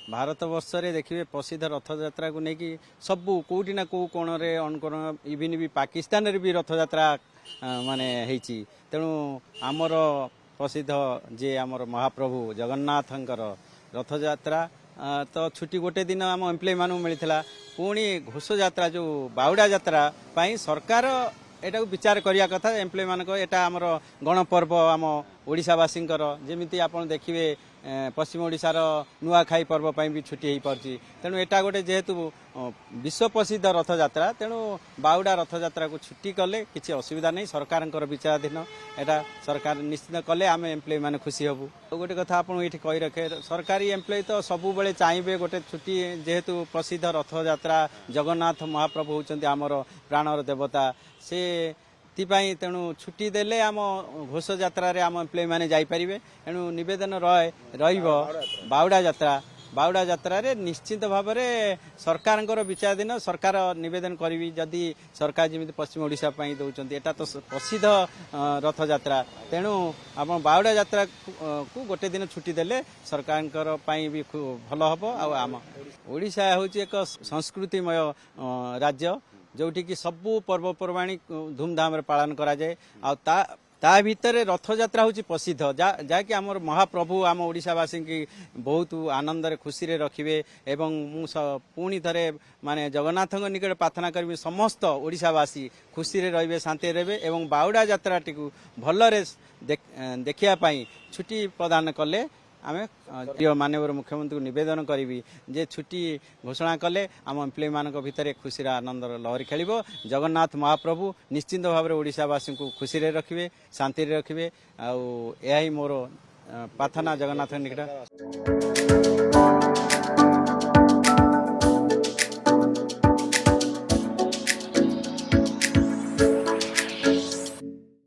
भारत वर्ष रे देखिए प्रसिद्ध रथ यात्रा को लेकिन सबू कोटी ना कौ कोण अणकोण इवन भी पाकिस्तान रे भी रथ यात्रा माने हेची तेणु आमर प्रसिद्ध जे आमर महाप्रभु जगन्नाथंकर रथ यात्रा तो छुट्टी गोटे दिन आम एम्प्लॉय मानू मिलता पुणी घोष यात्रा जो बाहुड़ा यात्रा पाई सरकार एटा विचार करिया कथा एम्प्लॉय मानक एटा आमर गणपर्व आम ओडिशावासींकर जेमिति आपण देखिए पश्चिम ओडिशार नुआखाई पर्व पर भी छुट्टी हो पार्टी तेणु एटा गोटे जेहेतु विश्व प्रसिद्ध रथ यात्रा तेणु बाहुड़ा रथ यात्रा को छुट्टी कले किसी असुविधा नहीं सरकार विचाराधीन एटा सरकार निश्चित कले आम एम्प्लॉय मैंने खुशी हबू गोटे कथा आप कही रखे सरकारी एम्प्लॉय तो सबु बेले चाहिए गोटे छुट्टी जेहेतु प्रसिद्ध रथ यात्रा जगन्नाथ महाप्रभु होचंती आमर प्राणर देवता से तेणु छुट्टी देले आम घोष यात्रा रे आम एम्प्लॉय मैंने जापारे तेणु नवेदन बाहुड़ा यात्रा रे निश्चित भाव में सरकार विचाराधीन सरकार नवेदन करी जदि सरकार जमी पश्चिम ओडिशा दौरान एटा तो प्रसिद्ध रथ यात्रा तेणु आप बाहुड़ा यात्रा को गोटे दिन छुट्टी देले सरकार भी भल हम आम ओडिशा हूँ एक संस्कृतिमय राज्य जोटी की सबू पर्वपर्वाणी धूमधाम पालन करा जाए ता भितर रथ यात्रा हूँ प्रसिद्ध जहाँकि आम महाप्रभु आम ओडिशावासी की बहुत आनंद खुशी रे रखिए एवं पुणी थे माने जगन्नाथ निकट प्रार्थना करी समस्त ओडिशावासी खुशी रे रहिबे शांति रहिबे एवं बाहुड़ा यात्रा टी भलरे देखिया छुट्टी प्रदान कले आम माननीय मुख्यमंत्री को निवेदन करी जे छुट्टी घोषणा कले आम एम्प्लॉय मानक भितर खुशी आनंद लहरी खेल जगन्नाथ महाप्रभु निश्चित भाव में ओडिशावासी को खुशी रे रखिए शांति रे रखिए आउ यही मोर प्रार्थना जगन्नाथ निकट।